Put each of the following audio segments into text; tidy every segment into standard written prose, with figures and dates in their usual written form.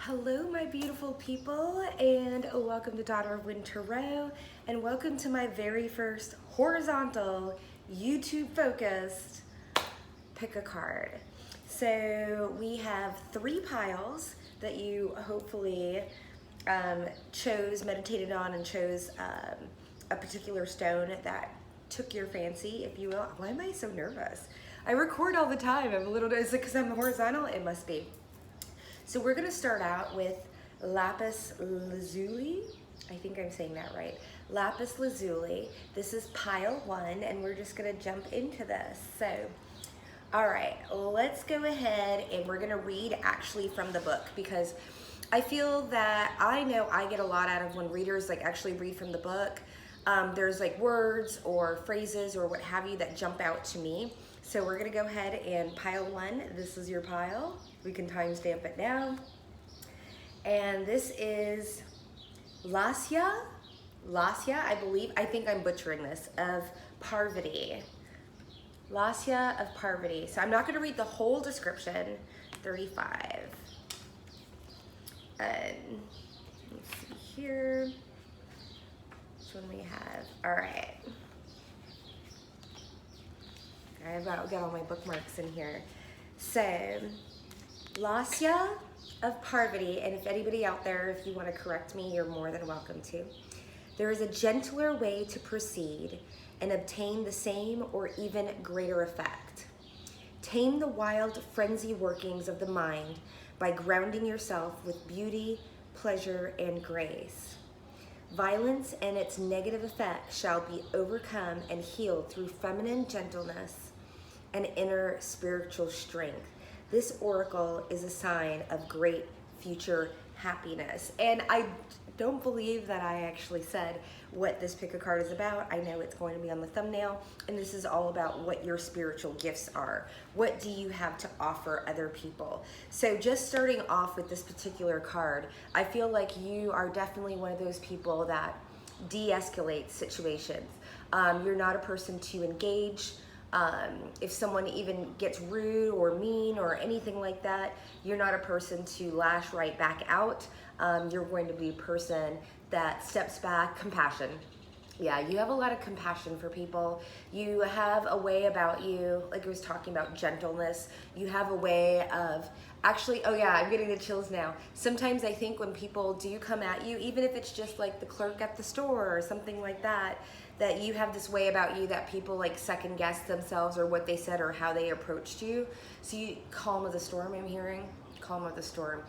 Hello, my beautiful people, and welcome to Daughter of Wind Tarot, and welcome to my very first horizontal, YouTube-focused pick a card. So we have 3 piles that you hopefully meditated on, and chose a particular stone that took your fancy, if you will. Why am I so nervous? I record all the time. I'm a little, is it because I'm horizontal? It must be. So we're gonna start out with lapis lazuli. I think I'm saying that right. Lapis lazuli. This is pile 1, and we're just gonna jump into this. So, all right, let's go ahead and we're gonna read actually from the book, because I feel that I know I get a lot out of when readers actually read from the book. There's words or phrases or what have you that jump out to me. So we're gonna go ahead and pile 1, this is your pile. We can timestamp it now. And this is Lasya, I think I'm butchering this, of Parvati. Lasya of Parvati. So I'm not gonna read the whole description, 35. And let's see here. Which one we have? All right. I've got all my bookmarks in here. So, Lasya of Parvati, and if anybody out there, if you want to correct me, you're more than welcome to. There is a gentler way to proceed and obtain the same or even greater effect. Tame the wild frenzy workings of the mind by grounding yourself with beauty, pleasure, and grace. Violence and its negative effects shall be overcome and healed through feminine gentleness and inner spiritual strength. This oracle is a sign of great future happiness. And I don't believe that I actually said what this pick a card is about. I know it's going to be on the thumbnail, and this is all about what your spiritual gifts are. What do you have to offer other people? So just starting off with this particular card, I feel like you are definitely one of those people that de-escalates situations. You're not a person to engage. If someone even gets rude or mean or anything like that, you're not a person to lash right back out. You're going to be a person that steps back. Compassion. Yeah, you have a lot of compassion for people. You have a way about you, like I was talking about gentleness. You have a way of actually, oh yeah, I'm getting the chills now. Sometimes I think when people do come at you, even if it's just like the clerk at the store or something like that, that you have this way about you that people second guess themselves or what they said or how they approached you. So you calm of the storm, I'm hearing. Calm of the storm.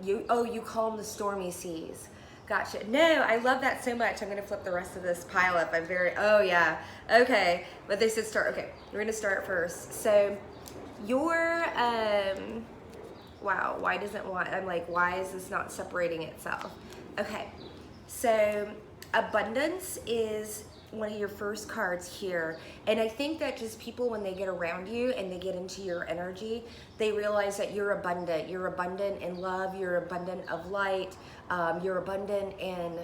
You calm the stormy seas. Gotcha. No, I love that so much. I'm gonna flip the rest of this pile up. Oh yeah, okay. But they said start, okay, we're gonna start first. So your, wow, why is this not separating itself? Okay, so abundance is one of your first cards here, and I think that just people, when they get around you and they get into your energy, they realize that you're abundant. You're abundant in love, you're abundant of light, you're abundant in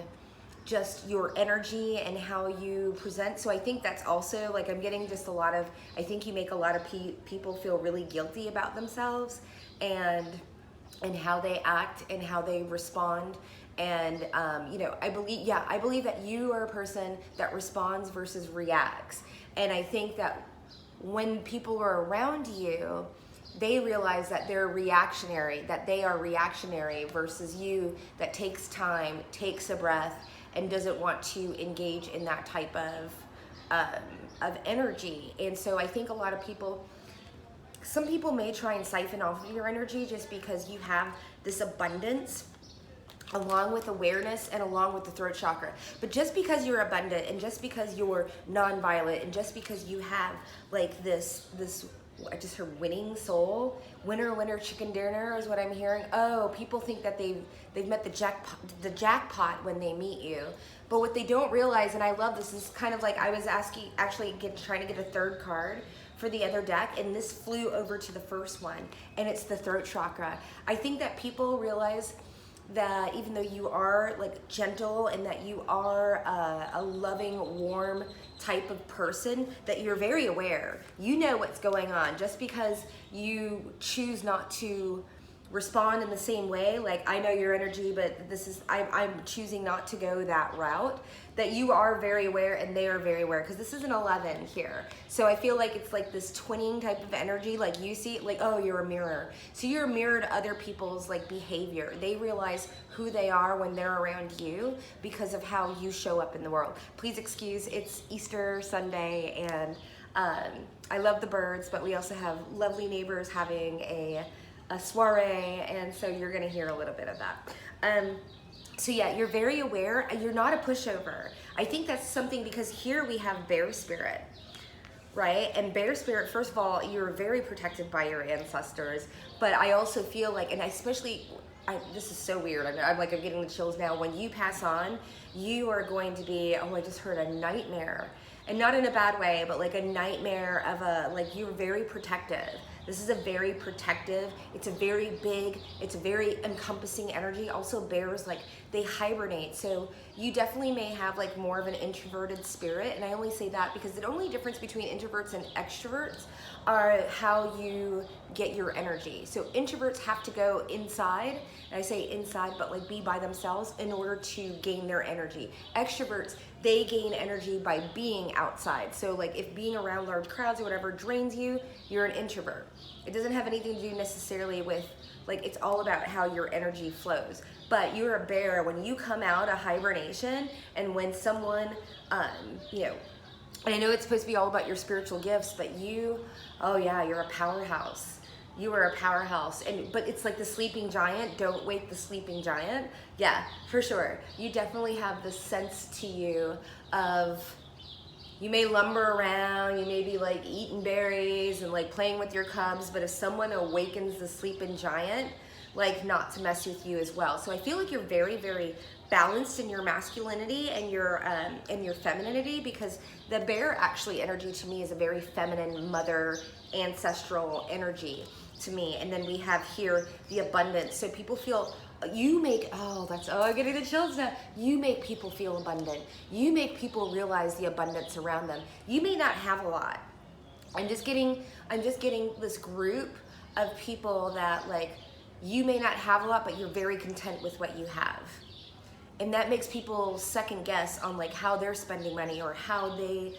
just your energy and how you present. So I think that's also, I'm getting just a lot of, I think you make a lot of people feel really guilty about themselves and how they act and how they respond. And I believe that you are a person that responds versus reacts. And I think that when people are around you, they realize that they are reactionary versus you that takes time, takes a breath, and doesn't want to engage in that type of energy. And so I think a lot of people, some people may try and siphon off of your energy just because you have this abundance, along with awareness and along with the throat chakra. But just because you're abundant, and just because you're non-violent, and just because you have this I just heard winning soul, winner chicken dinner is what I'm hearing. Oh, people think that they've met the jackpot when they meet you. But what they don't realize, and I love this, is kind of I was trying to get a third card for the other deck, and this flew over to the first one, and it's the throat chakra. I think that people realize that even though you are gentle and that you are a loving, warm type of person, that you're very aware. You know what's going on. Just because you choose not to respond in the same way, like I know your energy, but this is, I'm choosing not to go that route, that you are very aware and they are very aware, because this is an 11 here. So I feel like it's like this twinning type of energy, like you see, like, oh, you're a mirror. So you're a mirror to other people's like behavior. They realize who they are when they're around you because of how you show up in the world. Please excuse, it's Easter Sunday, and I love the birds, but we also have lovely neighbors having a soiree, and so you're gonna hear a little bit of that. So yeah, you're very aware, you're not a pushover. I think that's something, because here we have bear spirit, right? And bear spirit, first of all, you're very protected by your ancestors, but I also feel like, and especially, this is so weird, I'm getting the chills now, when you pass on, you are going to be, oh, I just heard a nightmare. And not in a bad way, but like a nightmare of like you're very protective. This is a very protective, it's a very big, it's a very encompassing energy. Also bears, like they hibernate. So you definitely may have like more of an introverted spirit. And I only say that because the only difference between introverts and extroverts are how you get your energy. So introverts have to go inside, and I say inside, but like be by themselves in order to gain their energy. Extroverts, they gain energy by being outside. So like if being around large crowds or whatever drains you, you're an introvert. It doesn't have anything to do necessarily with, like, it's all about how your energy flows. But you're a bear when you come out of hibernation, and when someone, you know, and I know it's supposed to be all about your spiritual gifts, but you, oh yeah, you're a powerhouse. You are a powerhouse. But it's like the sleeping giant, don't wake the sleeping giant. Yeah, for sure. You definitely have this sense to you of, you may lumber around, you may be like eating berries and like playing with your cubs, but if someone awakens the sleeping giant, like not to mess with you as well. So I feel like you're very, very balanced in your masculinity and your femininity, because the bear actually energy to me is a very feminine mother ancestral energy to me. And then we have here the abundance. So people feel, you make, I'm getting the chills now. You make people feel abundant. You make people realize the abundance around them. You may not have a lot. I'm just getting this group of people that, like, you may not have a lot, but you're very content with what you have. And that makes people second guess on like how they're spending money, or how they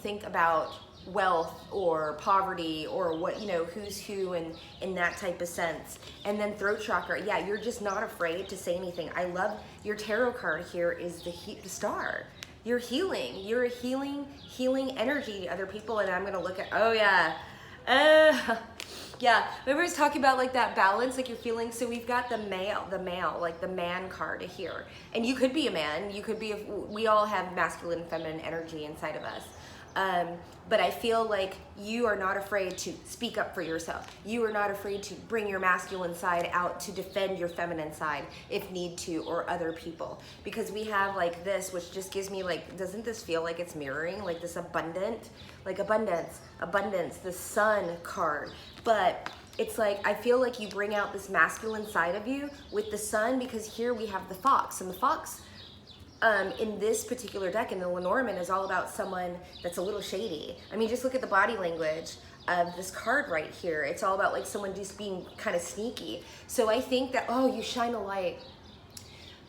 think about wealth or poverty, or what, you know, who's who in that type of sense. And then throat chakra, yeah, you're just not afraid to say anything. I love your tarot card here is the star. You're healing. You're a healing energy to other people. And I'm gonna look at, oh yeah. Yeah, remember I was talking about like that balance, like you're feeling, so we've got the male, like the man card here. And you could be a man, you could be, we all have masculine and feminine energy inside of us. But I feel like you are not afraid to speak up for yourself. You are not afraid to bring your masculine side out to defend your feminine side if need to, or other people. Because we have like this, which just gives me like, doesn't this feel like it's mirroring like this abundance, the sun card. But it's like, I feel like you bring out this masculine side of you with the sun, because here we have the fox, and the fox, in this particular deck, in the Lenormand, is all about someone that's a little shady. I mean, just look at the body language of this card right here. It's all about like someone just being kind of sneaky. So I think that, oh, you shine a light.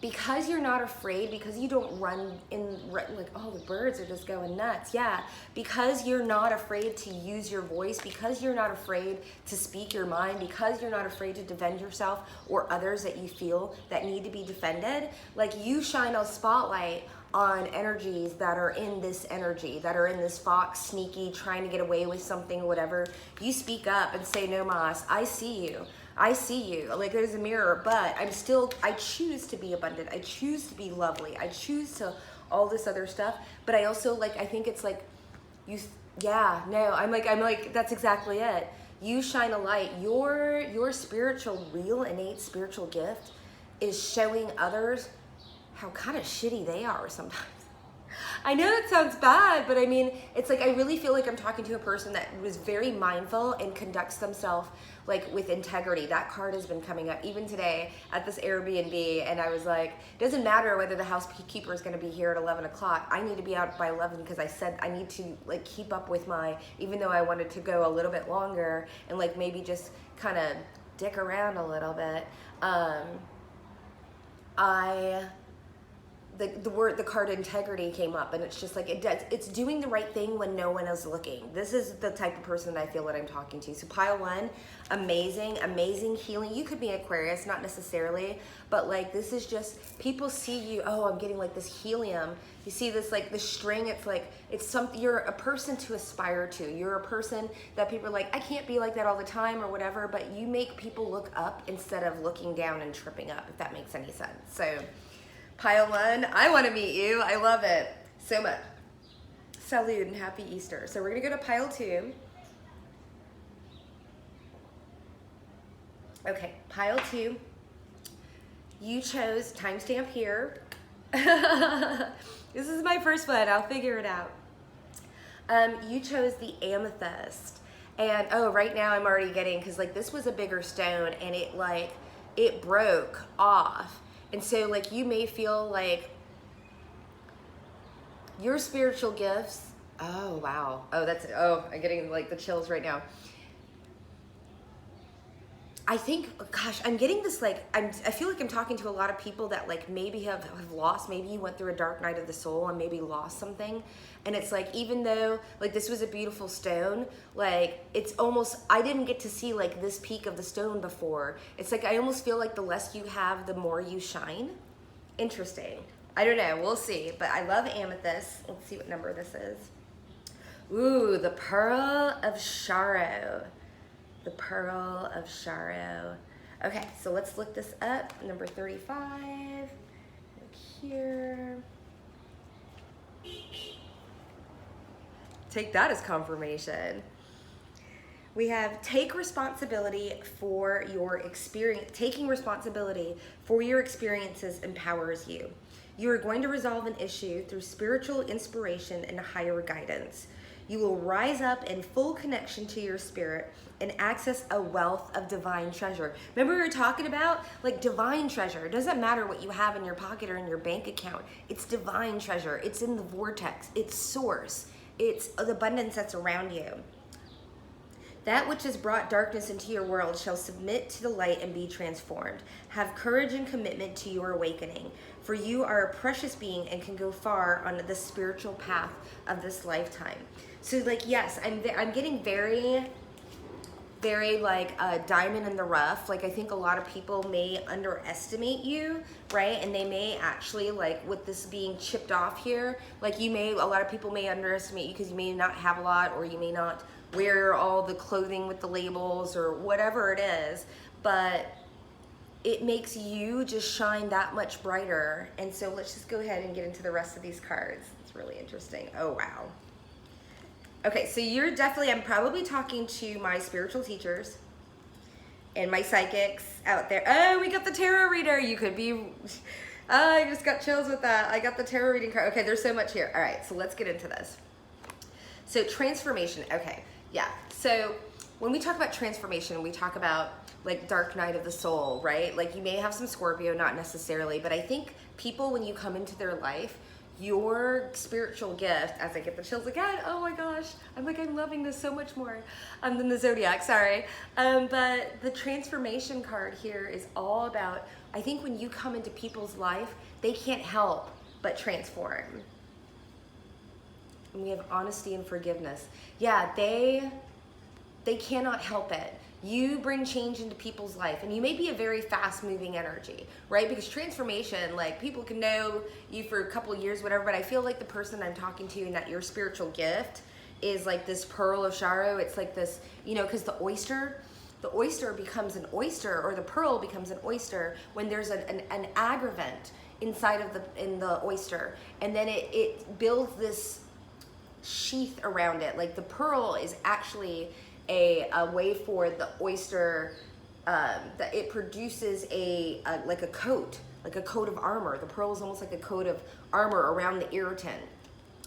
Because you're not afraid, because you don't run in like, oh, the birds are just going nuts. Yeah, because you're not afraid to use your voice, because you're not afraid to speak your mind, because you're not afraid to defend yourself or others that you feel that need to be defended. Like, you shine a spotlight on energies that are in this energy, that are in this fox, sneaky, trying to get away with something, whatever. You speak up and say, no, Mas, I see you. I see you, like there's a mirror, but I choose to be abundant. I choose to be lovely. I choose to all this other stuff. But I also like, I think it's like, I'm like, that's exactly it. You shine a light. Your spiritual, real, innate spiritual gift is showing others how kind of shitty they are sometimes. I know that sounds bad, but I mean, it's like, I really feel like I'm talking to a person that was very mindful and conducts themselves like with integrity. That card has been coming up even today at this Airbnb, and I was like, doesn't matter whether the housekeeper is going to be here at 11 o'clock. I need to be out by 11 because I said I need to like keep up with my, even though I wanted to go a little bit longer and like maybe just kind of dick around a little bit, the card integrity came up, and it's just like it's doing the right thing when no one is looking. This is the type of person that I feel that I'm talking to. So pile 1, amazing healing. You could be Aquarius, not necessarily, but like this is just people see you. Oh, I'm getting like this helium. You see this like the string. It's like it's something. You're a person to aspire to. You're a person that people are like, I can't be like that all the time or whatever. But you make people look up instead of looking down and tripping up. If that makes any sense. So. Pile 1, I want to meet you. I love it so much. Salud and happy Easter. So we're going to go to pile 2. Okay, pile 2. You chose, timestamp here. This is my first one. I'll figure it out. You chose the amethyst. And oh, right now I'm already getting, because like this was a bigger stone and it broke off. And so like you may feel like your spiritual gifts, oh wow, I'm getting like the chills right now. I think, gosh, I'm getting this like, I feel like I'm talking to a lot of people that like maybe have lost, maybe you went through a dark night of the soul and maybe lost something. And it's like, even though like this was a beautiful stone, like it's almost, I didn't get to see like this peak of the stone before. It's like, I almost feel like the less you have, the more you shine. Interesting. I don't know, we'll see. But I love amethyst. Let's see what number this is. Ooh, the Pearl of Sorrow. The Pearl of Sorrow. Okay, so let's look this up. Number 35. Look here. Take that as confirmation. We have take responsibility for your experience. Taking responsibility for your experiences empowers you. You are going to resolve an issue through spiritual inspiration and higher guidance. You will rise up in full connection to your spirit and access a wealth of divine treasure. Remember we were talking about like divine treasure. It doesn't matter what you have in your pocket or in your bank account. It's divine treasure. It's in the vortex. It's source. It's the abundance that's around you. That which has brought darkness into your world shall submit to the light and be transformed. Have courage and commitment to your awakening, for you are a precious being and can go far on the spiritual path of this lifetime. So like, yes, I'm getting very like a diamond in the rough. Like I think a lot of people may underestimate you, right? And they may actually like with this being chipped off here, like a lot of people may underestimate you because you may not have a lot, or you may not wear all the clothing with the labels or whatever it is, but it makes you just shine that much brighter. And so let's just go ahead and get into the rest of these cards. It's really interesting. Oh, wow. Okay, so you're definitely, I'm probably talking to my spiritual teachers and my psychics out there. Oh, we got the tarot reader. You could be, I just got chills with that. I got the tarot reading card. Okay, there's so much here. All right, so let's get into this. So transformation, okay, yeah. So when we talk about transformation, we talk about like dark night of the soul, right? Like you may have some Scorpio, not necessarily, but I think people, when you come into their life, your spiritual gift, as I get the chills again, oh my gosh, I'm loving this so much more than the Zodiac, sorry. But the transformation card here is all about, I think when you come into people's life, they can't help but transform. And we have honesty and forgiveness. Yeah, they cannot help it. You bring change into people's life, and you may be a very fast moving energy, right? Because transformation, like people can know you for a couple of years, whatever, but I feel like the person I'm talking to and that your spiritual gift is like this pearl of sorrow. It's like this, you know, because the oyster becomes an oyster, or the pearl becomes an oyster when there's an aggravant inside of the oyster, and then it builds this sheath around it. Like the pearl is actually a way for the oyster, that it produces like a coat of armor. The pearl is almost like a coat of armor around the irritant.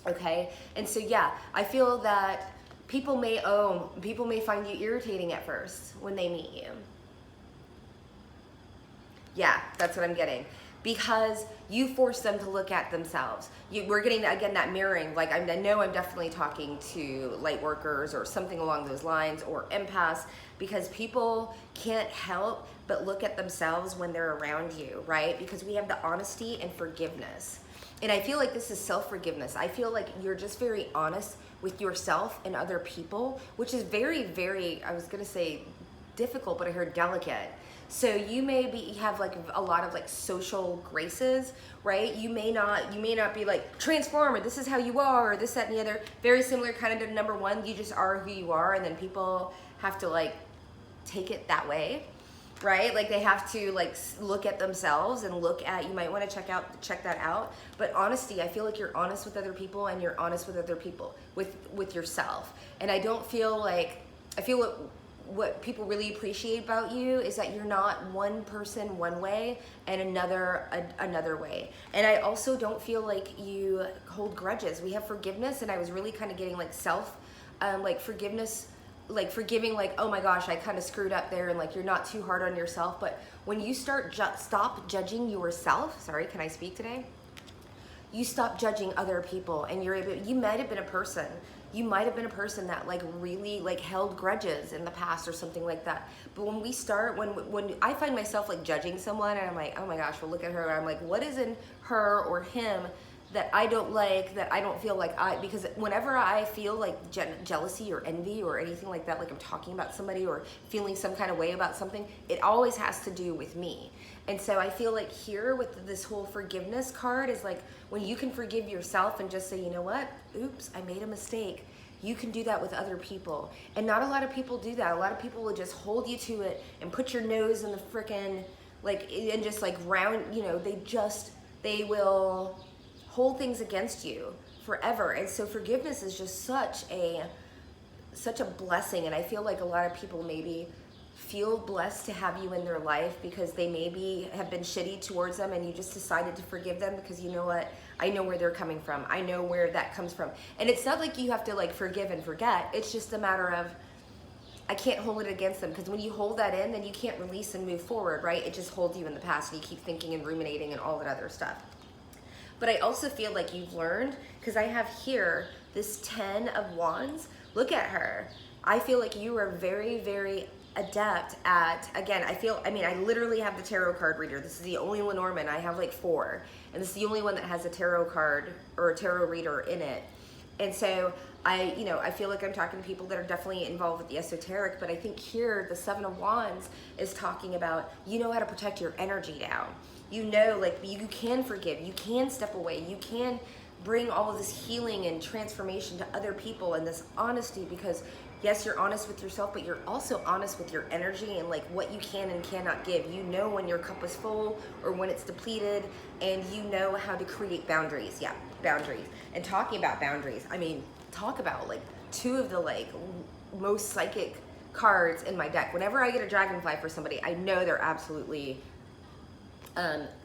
Okay, and so yeah, I feel that people may find you irritating at first when they meet you. Yeah, that's what I'm getting. because you force them to look at themselves. We're getting, again, that mirroring. Like, I know I'm definitely talking to light workers or something along those lines, or empaths, because people can't help but look at themselves when they're around you, right? Because we have the honesty and forgiveness. And I feel like this is self-forgiveness. I feel like you're just very honest with yourself and other people, which is very, very, I was gonna say difficult, but I heard delicate. So you may have like a lot of like social graces, right? You may not be like transform, or this is how you are, or this, that, and the other. Very similar kind of to number one. You just are who you are, and then people have to like take it that way, right? Like they have to like look at themselves and look at, you might want to check that out. But honesty, I feel like you're honest with other people, and you're honest with other people, with yourself. And I feel what people really appreciate about you is that you're not one person one way and another way. And I also don't feel like you hold grudges. We have forgiveness, and I was really kind of getting like forgiveness, like forgiving, like, oh my gosh, I kind of screwed up there, and like you're not too hard on yourself. But when you stop judging yourself, sorry, can I speak today? You stop judging other people, and you might have been a person that like really like held grudges in the past or something like that. But when we start, when I find myself like judging someone, and I'm like, oh my gosh, well look at her, and I'm like, what is in her or him that I don't like, that I don't feel like because whenever I feel like jealousy or envy or anything like that, like I'm talking about somebody or feeling some kind of way about something, it always has to do with me. And so I feel like here with this whole forgiveness card is like when you can forgive yourself and just say, you know what, oops, I made a mistake. You can do that with other people. And not a lot of people do that. A lot of people will just hold you to it and put your nose in the frickin', like, and just like round, you know, they will hold things against you forever. And so forgiveness is just such a blessing. And I feel like a lot of people maybe feel blessed to have you in their life because they maybe have been shitty towards them, and you just decided to forgive them because you know what, I know where they're coming from. I know where that comes from. And it's not like you have to like forgive and forget. It's just a matter of, I can't hold it against them, because when you hold that in, then you can't release and move forward, right? It just holds you in the past, and you keep thinking and ruminating and all that other stuff. But I also feel like you've learned, because I have here this 10 of Wands. Look at her. I feel like you are very, very adept at, again, I literally have the tarot card reader. This is the only Lenormand. I have like 4, and this is the only one that has a tarot card or a tarot reader in it. And so I feel like I'm talking to people that are definitely involved with the esoteric, but I think here the 7 of Wands is talking about, you know how to protect your energy down. You know, like you can forgive, you can step away, you can bring all of this healing and transformation to other people, and this honesty, because yes, you're honest with yourself, but you're also honest with your energy and like what you can and cannot give. You know when your cup is full or when it's depleted, and you know how to create boundaries. Yeah, boundaries. And talking about boundaries, I mean, talk about like 2 of the like most psychic cards in my deck. Whenever I get a dragonfly for somebody, I know they're absolutely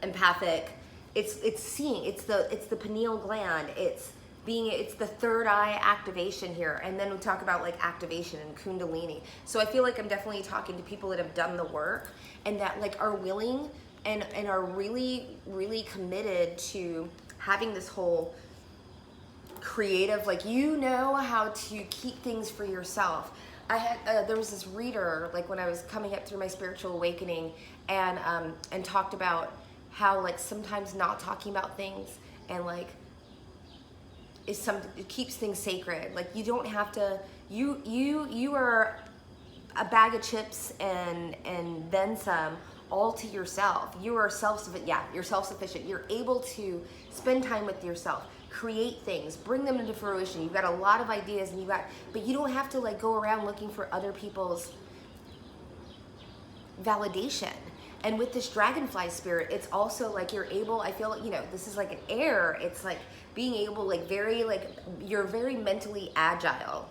empathic. It's seeing, it's the pineal gland, it's the third eye activation here. And then we talk about like activation and kundalini. So I feel like I'm definitely talking to people that have done the work, and that like are willing and are really, really committed to having this whole creative, like, you know how to keep things for yourself. I had there was this reader, like when I was coming up through my spiritual awakening, and talked about how like sometimes not talking about things and like it keeps things sacred. Like you don't have to, you are a bag of chips and then some, all to yourself. You are you're self-sufficient. You're able to spend time with yourself, create things, bring them into fruition. You've got a lot of ideas, but you don't have to like go around looking for other people's validation. And with this dragonfly spirit, it's also like you're able, I feel like, you know, this is like an air. It's like being able, like you're very mentally agile.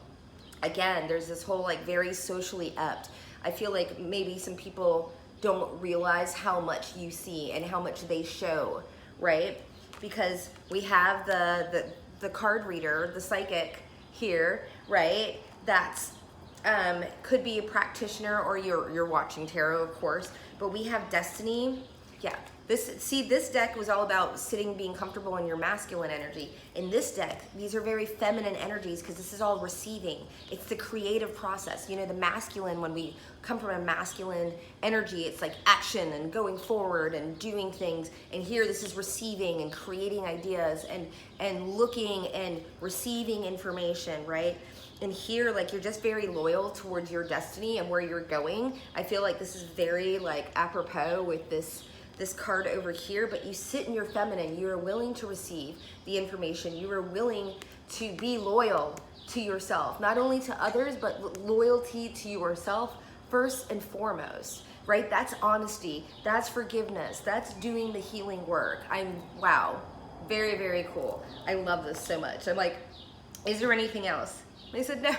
Again, there's this whole like very socially apt. I feel like maybe some people don't realize how much you see and how much they show, right? Because we have the card reader, the psychic here, right? That's could be a practitioner, or you're watching tarot, of course. But we have destiny Yeah. This deck was all about sitting, being comfortable in your masculine energy. In this deck, these are very feminine energies because this is all receiving. It's the creative process. You know, the masculine, when we come from a masculine energy, it's like action and going forward and doing things. And here, this is receiving and creating ideas and looking and receiving information, right? And here, like, you're just very loyal towards your destiny and where you're going. I feel like this is very, like, apropos with this card over here, but you sit in your feminine. You are willing to receive the information. You are willing to be loyal to yourself, not only to others, but loyalty to yourself first and foremost, right? That's honesty. That's forgiveness. That's doing the healing work. Wow, very, very cool. I love this so much. I'm like, is there anything else? They said no.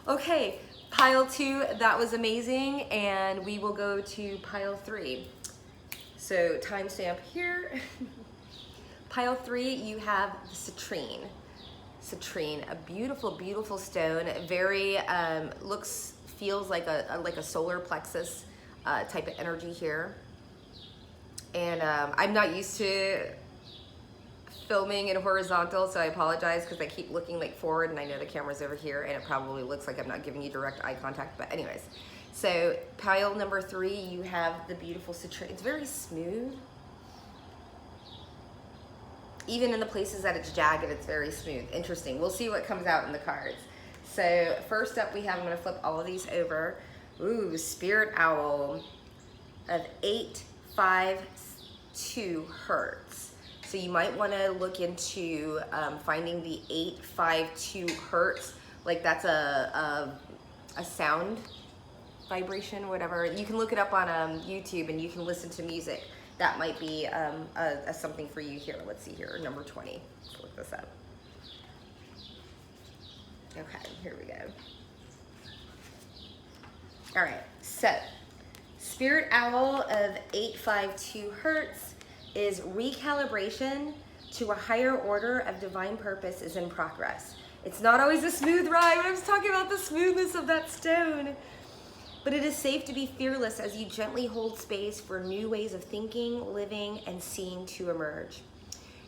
Okay, pile 2, that was amazing, and we will go to pile 3. So timestamp here. Pile 3, you have the citrine. Citrine, a beautiful, beautiful stone. Very feels like a solar plexus type of energy here. And I'm not used to filming in horizontal, so I apologize because I keep looking like forward, and I know the camera's over here, and it probably looks like I'm not giving you direct eye contact. But anyways. So pile number 3, you have the beautiful citrine. It's very smooth. Even in the places that it's jagged, it's very smooth. Interesting. We'll see what comes out in the cards. So first up we have, I'm going to flip all of these over. Ooh, Spirit Owl of 852 hertz. So you might want to look into finding the 852 hertz. Like that's a sound vibration, whatever. You can look it up on YouTube and you can listen to music. That might be something for you here. Let's see here, number 20. Let's look this up. Okay, here we go. All right, so Spirit Owl of 852 hertz is recalibration to a higher order of divine purpose is in progress. It's not always a smooth ride. I was talking about the smoothness of that stone. But it is safe to be fearless as you gently hold space for new ways of thinking, living, and seeing to emerge.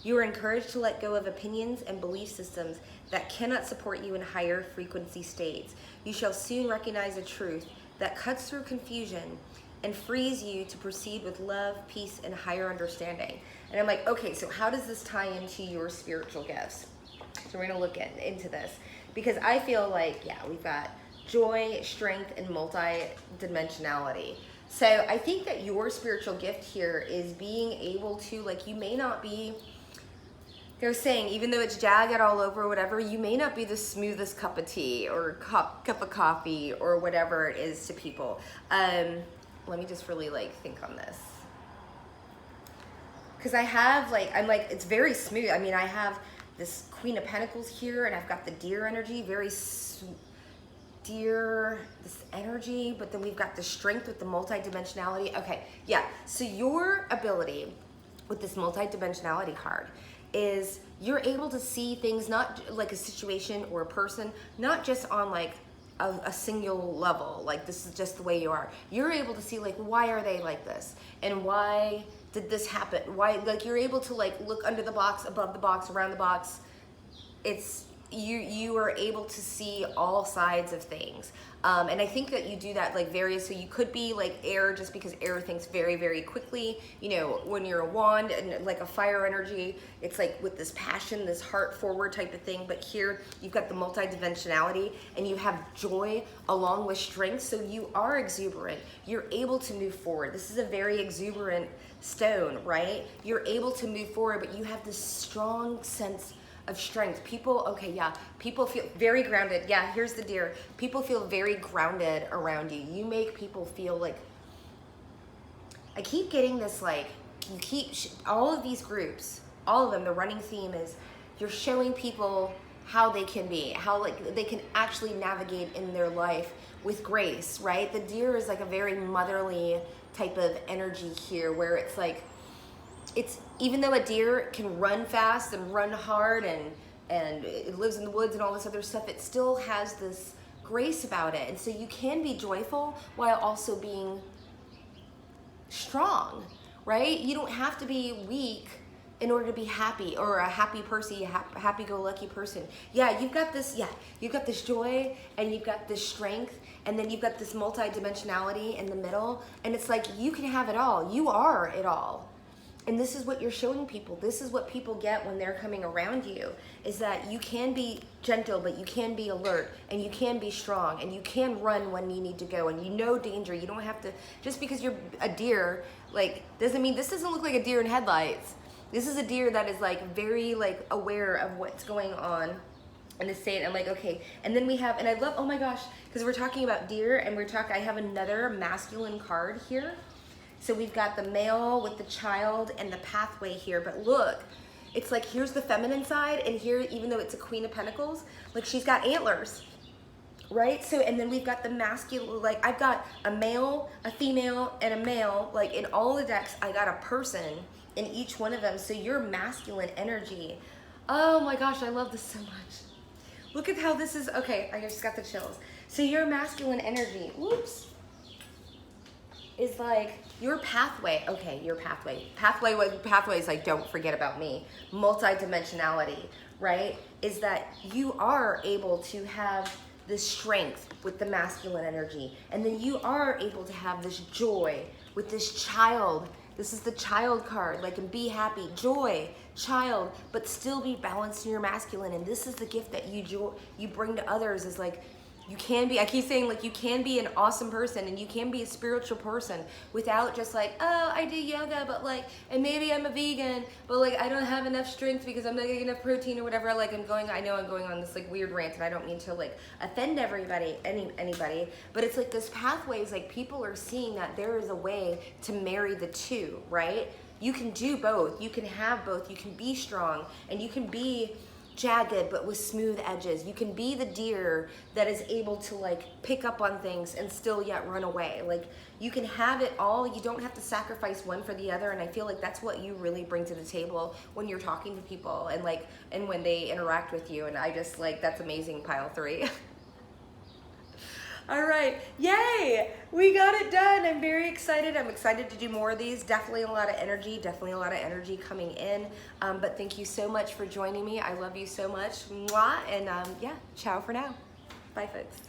You are encouraged to let go of opinions and belief systems that cannot support you in higher frequency states. You shall soon recognize a truth that cuts through confusion and frees you to proceed with love, peace, and higher understanding. And I'm like, okay, so how does this tie into your spiritual gifts? So we're gonna look into this because I feel like, yeah, we've got joy, strength, and multi-dimensionality. So I think that your spiritual gift here is being able to, like, you may not be, they're saying, even though it's jagged all over, whatever, you may not be the smoothest cup of tea or cup of coffee or whatever it is to people. Let me just really like think on this. Because I have it's very smooth. I mean, I have this Queen of Pentacles here, and I've got the deer energy, very deer, this energy, but then we've got the strength with the multi-dimensionality. Okay, yeah, so your ability with this multi-dimensionality card is you're able to see things, not like a situation or a person, not just on like a single level, like this is just the way you are. You're able to see like, why are they like this? And why did this happen? Why, like you're able to like look under the box, above the box, around the box. It's, you are able to see all sides of things. And I think that you do that like so you could be like air, just because air thinks very, very quickly. You know, when you're a wand and like a fire energy, it's like with this passion, this heart forward type of thing. But here you've got the multi-dimensionality and you have joy along with strength. So you are exuberant. You're able to move forward. This is a very exuberant stone, right? You're able to move forward, but you have this strong sense of strength. People, okay, yeah, people feel very grounded. Yeah, here's the deer. People feel very grounded around you. You make people feel like, I keep getting this like, you keep, all of these groups, all of them, the running theme is you're showing people how they can be, how like they can actually navigate in their life with grace, right? The deer is like a very motherly type of energy here where it's like, it's, even though a deer can run fast and run hard and it lives in the woods and all this other stuff, it still has this grace about it. And so you can be joyful while also being strong, right? You don't have to be weak in order to be happy, or a happy person, a happy-go-lucky person. Yeah, you've got this joy, and you've got this strength, and then you've got this multi-dimensionality in the middle, and it's like you can have it all. You are it all. And this is what you're showing people. This is what people get when they're coming around you, is that you can be gentle, but you can be alert, and you can be strong, and you can run when you need to go, and you know danger. You don't have to, just because you're a deer, like, doesn't mean, this doesn't look like a deer in headlights. This is a deer that is like very like aware of what's going on in the state. I'm like, okay. And then we have, and I love, oh my gosh, because we're talking about deer, and I have another masculine card here. So we've got the male with the child and the pathway here, but look, it's like, here's the feminine side, and here, even though it's a Queen of Pentacles, like she's got antlers, right? So, and then we've got the masculine, like I've got a male, a female, and a male, like in all the decks, I got a person in each one of them. So your masculine energy, oh my gosh, I love this so much. Look at how this is, okay, I just got the chills. So your masculine energy, whoops, is like your pathway. Okay, your pathway. Pathway is like, don't forget about me. Multi-dimensionality, right? Is that you are able to have this strength with the masculine energy. And then you are able to have this joy with this child. This is the child card, like, and be happy, joy, child, but still be balanced in your masculine. And this is the gift that you bring to others, is like, you can be, I keep saying, like, you can be an awesome person, and you can be a spiritual person without just like, oh, I do yoga, but like, and maybe I'm a vegan, but like, I don't have enough strength because I'm not getting enough protein or whatever. Like, I know I'm going on this like weird rant, and I don't mean to like offend everybody, anybody, but it's like this pathway is like, people are seeing that there is a way to marry the two, right? You can do both. You can have both. You can be strong, and you can be jagged but with smooth edges. You can be the deer that is able to like pick up on things and still yet run away. Like, you can have it all. You don't have to sacrifice one for the other. And I feel like that's what you really bring to the table when you're talking to people, and like, and when they interact with you. And I just like, that's amazing, pile 3. All right, yay, we got it done. I'm very excited. I'm excited to do more of these. Definitely a lot of energy coming in. But thank you so much for joining me. I love you so much. Mwah. And yeah, ciao for now. Bye, folks.